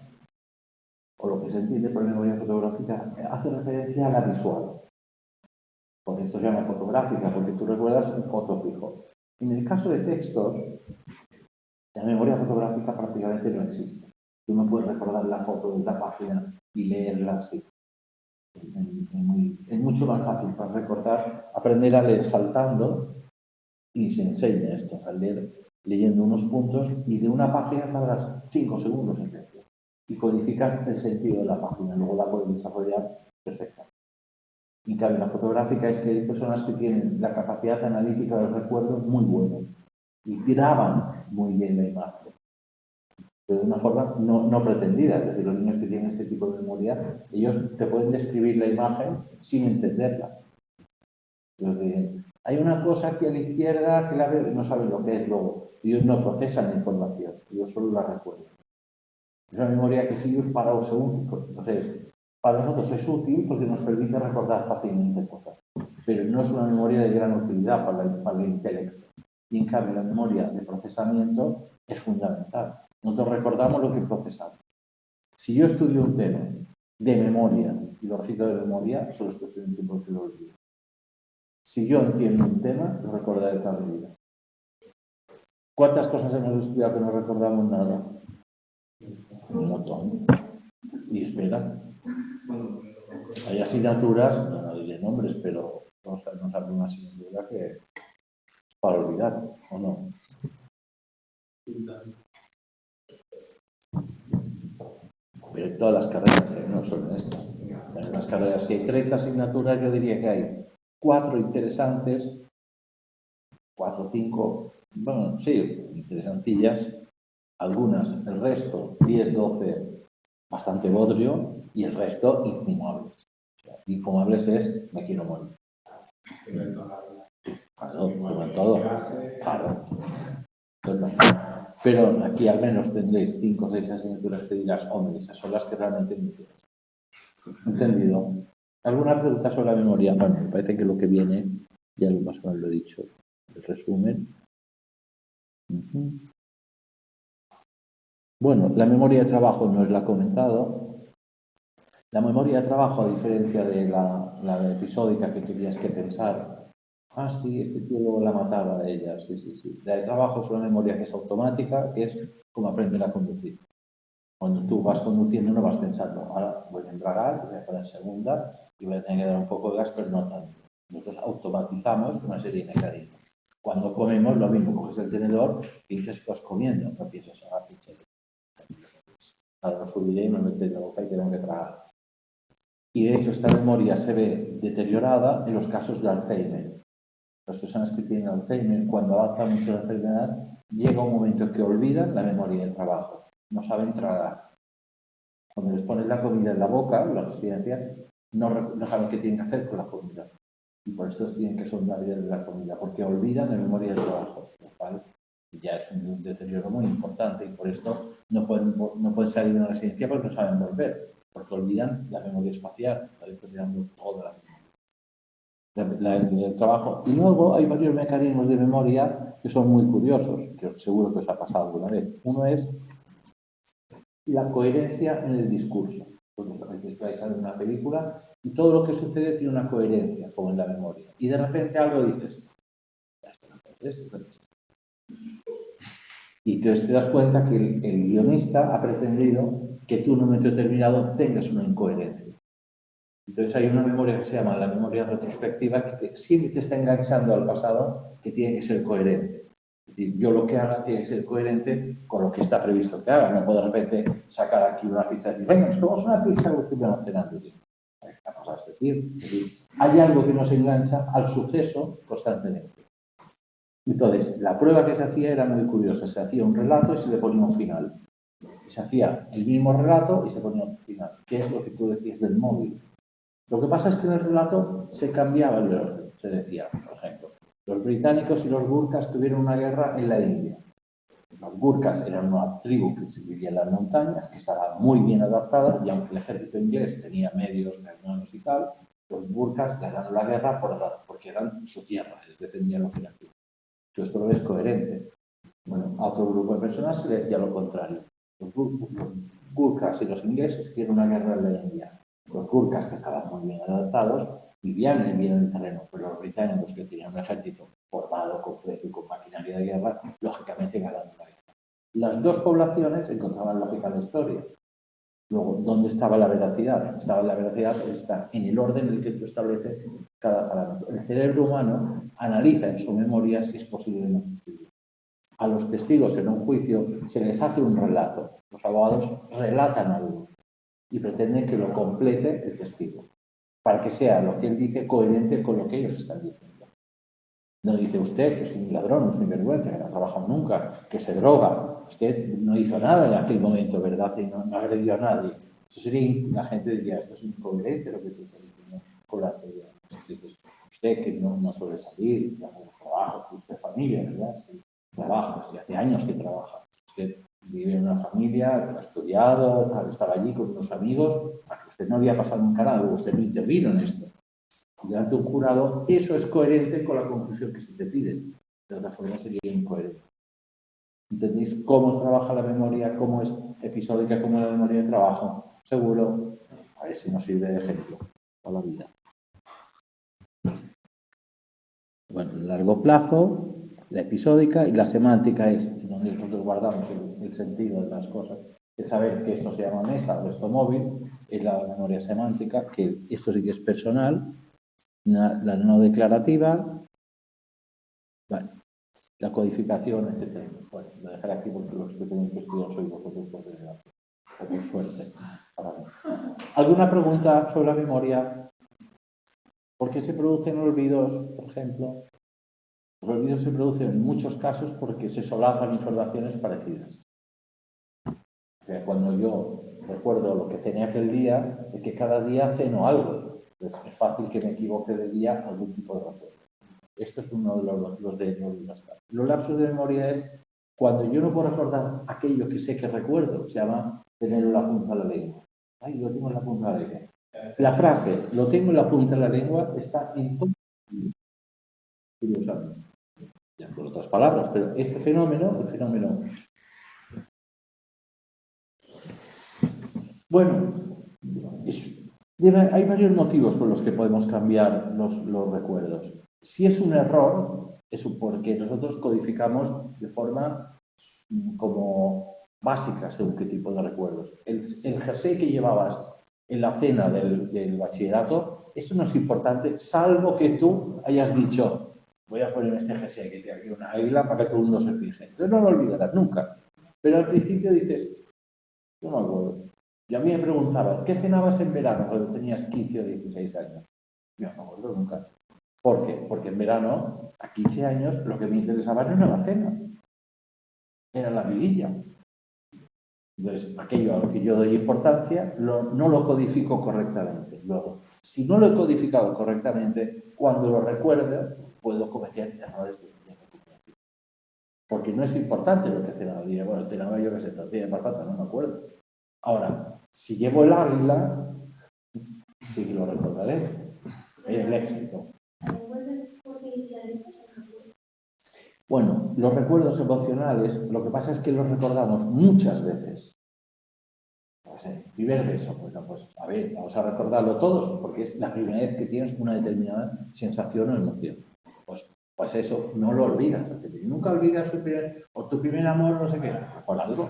o lo que se entiende por memoria fotográfica, hace referencia a la visual. Por esto se llama fotográfica, porque tú recuerdas un foto fijo. En el caso de textos, la memoria fotográfica prácticamente no existe. Tú no puedes recordar la foto de la página y leerla así. Es mucho más fácil para recordar, aprender a leer saltando, y se enseña esto, a leer leyendo unos puntos, y de una página tardas 5 segundos en leerlo. Y codificas el sentido de la página, luego la puedes desarrollar perfectamente. En cambio, la fotográfica es que hay personas que tienen la capacidad analítica del recuerdo muy buena y graban muy bien la imagen, pero de una forma no pretendida. Es decir, los niños que tienen este tipo de memoria, ellos te pueden describir la imagen sin entenderla. Hay una cosa aquí a la izquierda que la veo y no saben lo que es luego. Ellos no procesan la información, ellos solo la recuerdan. Es una memoria que sirve para un segundo. Entonces, para nosotros es útil porque nos permite recordar fácilmente cosas, pero no es una memoria de gran utilidad para el intelecto. Y en cambio, la memoria de procesamiento es fundamental. Nosotros recordamos lo que procesamos. Si yo estudio un tema de memoria y lo recito de memoria, solo es cuestión de tiempo que lo olvido. Si yo entiendo un tema, lo recordaré toda mi vida. ¿Cuántas cosas hemos estudiado que no recordamos nada? Un montón. Y espera. Hay asignaturas, no diré nombres, pero nos habla una asignatura que es para olvidar, ¿o no? pero en todas las carreras, no solo en esta. En las carreras, si hay 30 asignaturas, yo diría que hay 4 interesantes, 4 o 5, bueno, sí, interesantillas, algunas, el resto, 10, 12, bastante bodrio, y el resto, infumables. O sea, infumables es, me quiero morir. Claro, como en todo. Claro. Pero aquí al menos tendréis 5 o 6 asignaturas que dirás, hombre, esas son las que realmente me interesan. ¿Entendido? ¿Alguna pregunta sobre la memoria? Bueno, me parece que lo que viene, ya lo más o menos lo he dicho, el resumen. Bueno, la memoria de trabajo no os la he comentado. La memoria de trabajo, a diferencia de la episódica que tenías que pensar, sí, este tío luego la mataba a ella, sí. La de trabajo es una memoria que es automática, que es como aprender a conducir. Cuando tú vas conduciendo no vas pensando, ahora voy a embragar, voy a poner segunda y voy a tener que dar un poco de gas, pero no tanto. Nosotros automatizamos una serie de mecanismos. Cuando comemos, lo mismo, coges el tenedor, piensas que vas comiendo, no piensas, pinche. Ahora no subiré y me meteré en la boca y tengo que tragar. Y de hecho, esta memoria se ve deteriorada en los casos de Alzheimer. Las personas que tienen Alzheimer, cuando avanza mucho la enfermedad, llega un momento que olvidan la memoria de trabajo. No saben tragar. Cuando les ponen la comida en la boca, las residencias, no saben qué tienen que hacer con la comida. Y por esto tienen que sondar bien la comida, porque olvidan la memoria de trabajo. ¿Vale? Ya es un deterioro muy importante y por esto no pueden salir de una residencia porque no saben volver, porque olvidan la memoria espacial, está deteriorando toda el trabajo. Y luego hay varios mecanismos de memoria que son muy curiosos, que seguro que os ha pasado alguna vez. Uno es la coherencia en el discurso. Vosotros a veces vais a ver una película y todo lo que sucede tiene una coherencia, como en la memoria. Y de repente algo dices, esto no puede ser, esto no puede ser. Y entonces te das cuenta que el guionista ha pretendido que tú en un momento determinado tengas una incoherencia. Entonces hay una memoria que se llama la memoria retrospectiva que siempre te está enganchando al pasado, que tiene que ser coherente. Es decir, yo lo que haga tiene que ser coherente con lo que está previsto que haga. No puedo de repente sacar aquí una pizza y decir, venga, nos comemos una pizza que estuvimos cenando. ¿Qué ha pasado este tío? Es decir, hay algo que nos engancha al suceso constantemente. Entonces, la prueba que se hacía era muy curiosa. Se hacía un relato y se le ponía un final. Y se hacía el mismo relato y se ponía un final. ¿Qué es lo que tú decías del móvil? Lo que pasa es que en el relato se cambiaba el orden. Se decía, por ejemplo, los británicos y los gurkhas tuvieron una guerra en la India. Los gurkhas eran una tribu que vivía en las montañas, que estaba muy bien adaptada, y aunque el ejército inglés tenía medios, cañones y tal, los gurkhas ganaron la guerra porque eran su tierra, ellos defendían lo que era suyo. Esto lo ves coherente. Bueno, a otro grupo de personas se le decía lo contrario. Los gurkhas y los ingleses hicieron una guerra en la India. Los gurkhas, que estaban muy bien adaptados, vivían bien en el terreno, pero los británicos, que tenían un ejército formado, completo y con maquinaria de guerra, lógicamente ganaron la guerra. Las dos poblaciones encontraban lógica en la historia. Luego, ¿dónde estaba la veracidad? La veracidad está en el orden en el que tú estableces cada parámetro. El cerebro humano analiza en su memoria si es posible o no es posible. A los testigos en un juicio se les hace un relato. Los abogados relatan algo y pretenden que lo complete el testigo, para que sea lo que él dice coherente con lo que ellos están diciendo. No dice usted que es un ladrón, un sinvergüenza, que no ha trabajado nunca, que se droga. Usted no hizo nada en aquel momento, ¿verdad? Y no agredió a nadie. Eso sería, la gente diría, esto es incoherente lo que tú estás diciendo con la teoría. Dices, usted que no suele salir, trabaja, que usted familia, ¿verdad? Sí, trabaja, sí, hace años que trabaja. Usted vive en una familia, ha estudiado, estaba allí con unos amigos, a que usted no había pasado nunca nada, usted no intervino en esto. Delante de un jurado, eso es coherente con la conclusión que se te pide. De otra forma sería incoherente. ¿Entendéis cómo trabaja la memoria? ¿Cómo es episódica? ¿Cómo es la memoria de trabajo? Seguro. A ver si nos sirve de ejemplo para la vida. Bueno, el largo plazo, la episódica y la semántica es donde nosotros guardamos el sentido de las cosas. El saber que esto se llama mesa o esto móvil es la memoria semántica, que esto sí que es personal. La no declarativa, bueno, la codificación, etc. Bueno, lo dejaré aquí porque los que tenéis que estudiar sois vosotros por desgracia. o por suerte. Para mí. ¿Alguna pregunta sobre la memoria? ¿Por qué se producen olvidos, por ejemplo? Los olvidos se producen en muchos casos porque se solapan informaciones parecidas. O sea, cuando yo recuerdo lo que cené aquel día, es que cada día ceno algo. Entonces es fácil que me equivoque de día algún tipo de recuerdo. Esto es uno de los motivos de olvidos. Los lapsos de memoria es cuando yo no puedo recordar aquello que sé que recuerdo, se llama tenerlo en la punta de la lengua. Ay, lo tengo en la punta de la lengua. La frase, lo tengo en la punta de la lengua, está en todo. Curiosamente. Ya por otras palabras, pero este fenómeno, el fenómeno. Bueno, hay varios motivos por los que podemos cambiar los recuerdos. Si es un error, es porque nosotros codificamos de forma como básica según qué tipo de recuerdos. El jersey que llevabas en la cena del bachillerato, eso no es importante, salvo que tú hayas dicho, voy a poner este jersey que tiene aquí una águila para que todo el mundo se fije. Entonces no lo olvidarás nunca. Pero al principio dices, yo no me acuerdo. Y a mí me preguntaban, ¿qué cenabas en verano cuando tenías 15 o 16 años? Yo no me acuerdo nunca. ¿Por qué? Porque en verano, a 15 años, lo que me interesaba no era la cena, era la vidilla. Entonces, aquello a lo que yo doy importancia, no lo codifico correctamente. Luego, si no lo he codificado correctamente, cuando lo recuerde, puedo cometer errores de recuperación. Porque no es importante lo que cenaba. Diré, bueno, cenaba yo que se tortilla de patata, no me acuerdo. Ahora, si llevo el águila, sí que lo recordaré. Es el éxito. Bueno, los recuerdos emocionales, lo que pasa es que los recordamos muchas veces. Primer beso, pues a ver, vamos a recordarlo todos, porque es la primera vez que tienes una determinada sensación o emoción. Pues eso, no lo olvidas. Nunca olvidas tu primer amor, no sé qué, por algo.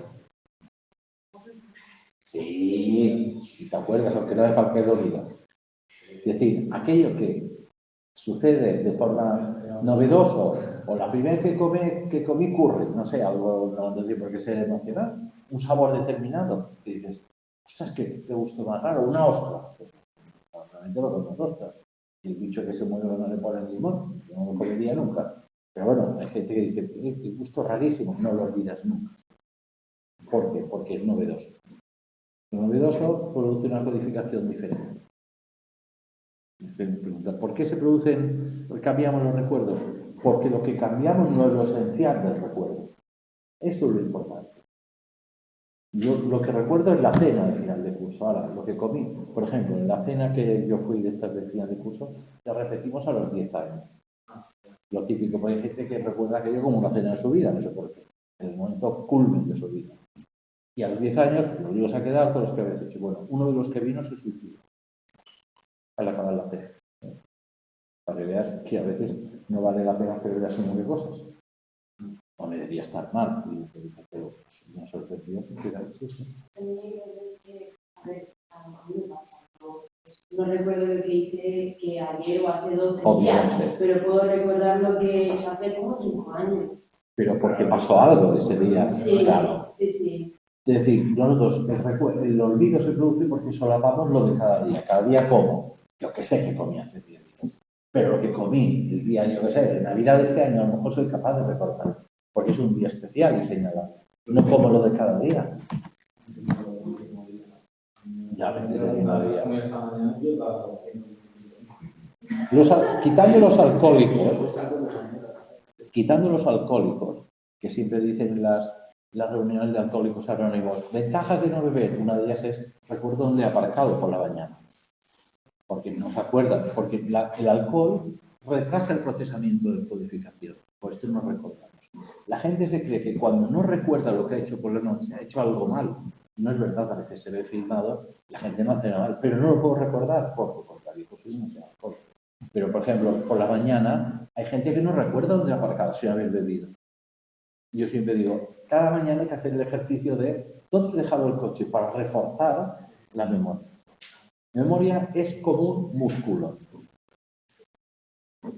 Sí, si te acuerdas, aunque no hace falta que lo digas. Es decir, aquello que sucede de forma novedoso, o la primera vez que comí curry, no sé, algo, no sé por qué ser emocional, un sabor determinado, que dices, ostras, que te gustó más raro, una ostra. Pues, normalmente lo comemos ostras. Y el bicho que se mueve no le ponen limón, yo no lo comería nunca. Pero bueno, hay gente que dice, qué gusto rarísimo, no lo olvidas nunca. ¿Por qué? Porque es novedoso. Lo novedoso produce una codificación diferente. Usted me pregunta, ¿por qué se cambiamos los recuerdos? Porque lo que cambiamos no es lo esencial del recuerdo. Eso es lo importante. Yo lo que recuerdo es la cena de final de curso. Ahora, lo que comí, por ejemplo, en la cena que yo fui de estas de final de curso, la repetimos a los 10 años. Lo típico, porque hay gente que recuerda aquello como una cena de su vida, no sé por qué. En el momento culmen de su vida. Y a los 10 años, los únicos se ha quedado con los que habéis hecho. Bueno, uno de los que vino se suicidó al acabar la cena. Para que veas que a veces no vale la pena celebrar según qué cosas. O me debería estar mal, pero me sorprendió. No recuerdo lo que hice que ayer o hace 2 días, pero puedo recordar lo que he hecho hace como 5 años. Pero porque pasó algo ese día, sí, claro. Sí. Es decir, nosotros, el olvido se produce porque solapamos lo de cada día. Cada día como. Yo que sé que comí hace 10 días. Pero lo que comí el día, yo que sé, de Navidad de este año, a lo mejor soy capaz de recordar. Porque es un día especial y señalado. No como lo de cada día. Ya, a veces de cada día. Quitando los alcohólicos, que siempre dicen las reuniones de alcohólicos anónimos, ventajas de no beber, una de ellas es recuerdo dónde he aparcado por la mañana. Porque no se acuerdan, porque el alcohol retrasa el procesamiento de codificación, por esto no recordamos. La gente se cree que cuando no recuerda lo que ha hecho por la noche, ha hecho algo mal. No es verdad, a veces se ve filmado, la gente no hace nada mal, pero no lo puedo recordar, por lo contrario, pues no sea alcohol. Pero, por ejemplo, por la mañana hay gente que no recuerda dónde ha aparcado sin haber bebido. Yo siempre digo, cada mañana hay que hacer el ejercicio de dónde he dejado el coche para reforzar la memoria. La memoria es como un músculo.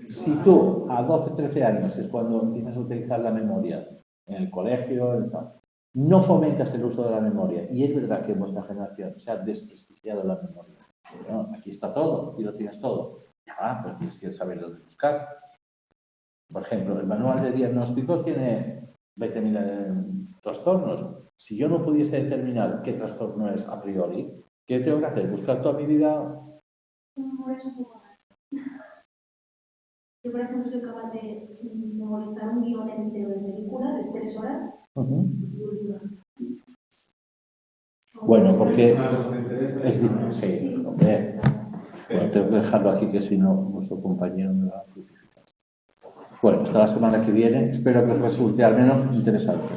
Si tú a 12, 13 años es cuando empiezas a utilizar la memoria en el colegio, no fomentas el uso de la memoria. Y es verdad que en vuestra generación se ha desprestigiado la memoria. ¿No? Aquí está todo, aquí lo tienes todo. Pero tienes que saber dónde buscar. Por ejemplo, el manual de diagnóstico tiene 20.000 trastornos. Si yo no pudiese determinar qué trastorno es a priori, ¿qué tengo que hacer? ¿Buscar toda mi vida? Por eso yo, por ejemplo, soy capaz de memorizar un guión entero de película de 3 horas. Bueno, porque Una cosa que te interesa es difícil. Sí, hombre. Bueno, tengo que dejarlo aquí, que si no, nuestro compañero me va a crucificar. Bueno, hasta la semana que viene. Espero que os resulte al menos interesante.